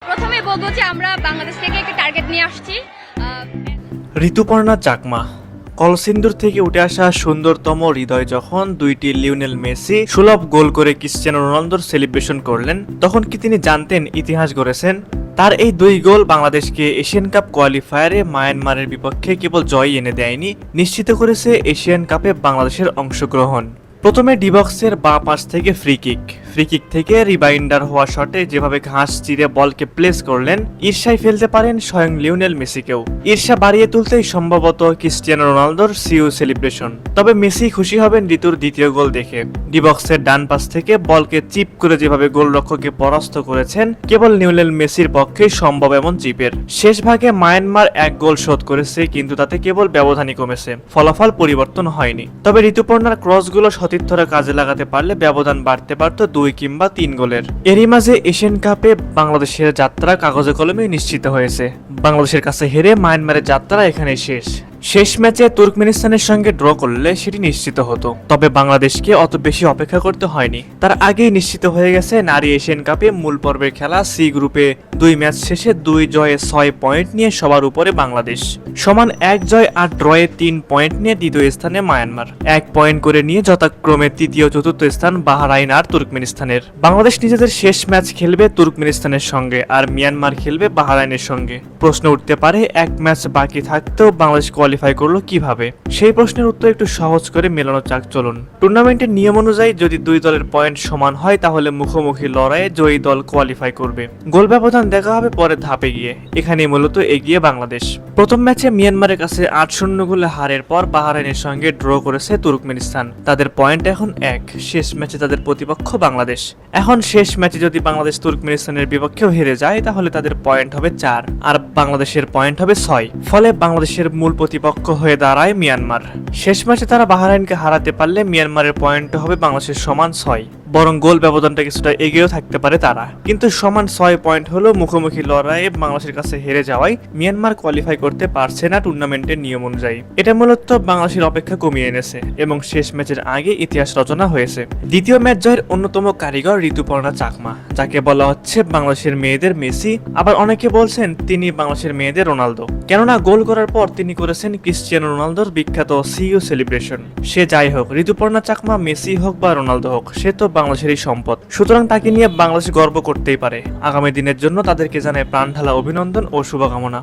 প্রথমেই বলবো যে আমরা বাংলাদেশ থেকে একটা টার্গেট নিয়ে আসছি। ঋতুপর্ণা চাকমা কলসিন্দুর থেকে উঠে আসা সুন্দরতম হৃদয় যখন দুইটি লিওনেল মেসি সুলভ গোল করে ক্রিশ্চিয়ানো রোনালদোর সেলিব্রেশন করলেন, তখন কি তিনি জানতেন ইতিহাস গড়েছেন? তার এই দুই গোল বাংলাদেশকে এশিয়ান কাপ কোয়ালিফায়ারে মায়ানমারের বিপক্ষে কেবল জয় এনে দেয়নি, নিশ্চিত করেছে এশিয়ান কাপে বাংলাদেশের অংশগ্রহণ। প্রথমে ডিবক্সের বাঁ পাশ থেকে ফ্রি কিক থেকে রিবাইন্ডার হওয়া শটে যেভাবে ঘাস চিরে বলকে প্লেস করলেন, ঈর্ষায় ফেলতে পারেন স্বয়ং লিওনেল মেসিকেও। ঈর্ষা বাড়িয়ে তুলতেই সম্ভবত ক্রিশ্চিয়ানো রোনালদোর সিউ সেলিব্রেশন। তবে মেসি খুশি হবেন ঋতুর দ্বিতীয় গোল দেখে। ডিবক্সের ডান পাশ থেকে বলকে চিপ করে যেভাবে গোলরক্ষককে পরাস্ত করেছেন, কেবল লিওনেল মেসির পক্ষেই সম্ভব এমন চিপের। শেষ ভাগে মায়ানমার এক গোল শোধ করেছে, কিন্তু তাতে কেবল ব্যবধানই কমেছে, ফলাফল পরিবর্তন হয়নি। তবে ঋতুপর্ণার ক্রসগুলো সতীর্থরা কাজে লাগাতে পারলে ব্যবধান বাড়তে পারত 2 কিংবা 3 গোলের। এরই মাঝে এশিয়ান কাপে বাংলাদেশের যাত্রা কাগজে কলমে নিশ্চিত হয়েছে। বাংলাদেশের কাছে হেরে মায়ানমারের যাত্রা এখানে শেষ ম্যাচে তুর্কমেনিস্তানের সঙ্গে ড্র করলে সেটি নিশ্চিত হতো। তবে বাংলাদেশকে অত বেশি অপেক্ষা করতে হয়নি, তার আগেই নিশ্চিত হয়ে গেছে নারী এশিয়ান কাপে মূল পর্বের খেলা সি গ্রুপে 2 ম্যাচ শেষে 2 জয়ে 6 পয়েন্ট নিয়ে সবার উপরে বাংলাদেশ, সমান 1 জয় আর ড্রয়ে 3 পয়েন্ট নিয়ে দ্বিতীয় স্থানে মায়ানমার, 1 পয়েন্ট করে নিয়ে যথাক্রমে তৃতীয় চতুর্থ স্থান বাহরাইন আর তুর্কমেনিস্তানের। বাংলাদেশ নিজেদের শেষ ম্যাচ খেলবে তুর্কমেনিস্তানের সঙ্গে আর মিয়ানমার খেলবে বাহরাইনের সঙ্গে। প্রশ্ন উঠতে পারে, এক ম্যাচ বাকি থাকতেও বাংলাদেশ কোয়ালিফাই করলো কিভাবে? সেই প্রশ্নের উত্তর একটু সহজ করে মেলানো যাক চলুন। টুর্নামেন্টের নিয়ম অনুযায়ী যদি 2 দলের পয়েন্ট সমান হয় তাহলে মুখোমুখি লড়াইয়ে জয়ী দল কোয়ালিফাই করবে। গোল ব্যবধান দেখা হবে পরের ধাপে গিয়ে, এখানে মূলত এগিয়ে বাংলাদেশ। প্রথম ম্যাচে মিয়ানমারের কাছে 8-0 গোলে হারের পর বাহরাইনের সঙ্গে ড্র করেছে তুর্কমেনিস্তান, তাদের পয়েন্ট এখন 1। শেষ ম্যাচে তাদের প্রতিপক্ষ বাংলাদেশ। এখন শেষ ম্যাচে যদি বাংলাদেশ তুর্কমেনিস্তানের বিপক্ষেও হেরে যায় তাহলে তাদের পয়েন্ট হবে 4 আর বাংলাদেশের পয়েন্ট হবে 6। ফলে বাংলাদেশের মূল প্রতিপক্ষ হয়ে দাঁড়ায় মিয়ানমার। শেষ ম্যাচে তারা বাহরাইনকে হারাতে পারলে মিয়ানমারের পয়েন্ট হবে বাংলাদেশের সমান 6, বরং গোল ব্যবধানটা কিছুটা এগিয়েও থাকতে পারে তারা। কিন্তু সমান 6 পয়েন্ট হলেও মুখোমুখি লড়াইয়ে বাংলাদেশের কাছে হেরে যাওয়ায় মিয়ানমার কোয়ালিফাই করতে পারছে না টুর্নামেন্টের নিয়ম অনুযায়ী। এটা মূলত বাংলাদেশের অপেক্ষা কমিয়ে এনেছে এবং শেষ ম্যাচের আগে ইতিহাস রচনা হয়েছে। দ্বিতীয় ম্যাচ জয়ের অন্যতম কারিগর ঋতুপর্ণা চাকমা, যাকে বলা হচ্ছে বাংলাদেশের মেয়েদের মেসি, আবার অনেকে বলছেন তিনি বাংলাদেশের মেয়েদের রোনালদো। কেননা গোল করার পর তিনি করেছেন ক্রিশ্চিয়ানো রোনালদোর বিখ্যাত সিইউ সেলিব্রেশন। সে যাই হোক, ঋতুপর্ণা চাকমা মেসি হোক বা রোনালদো হোক, সে তো বাংলাদেশেরই সম্পদ, সুতরাং তাকে নিয়ে বাংলাদেশ গর্ব করতেই পারে। আগামী দিনের জন্য তাদেরকে জানায় প্রাণঢালা অভিনন্দন ও শুভকামনা।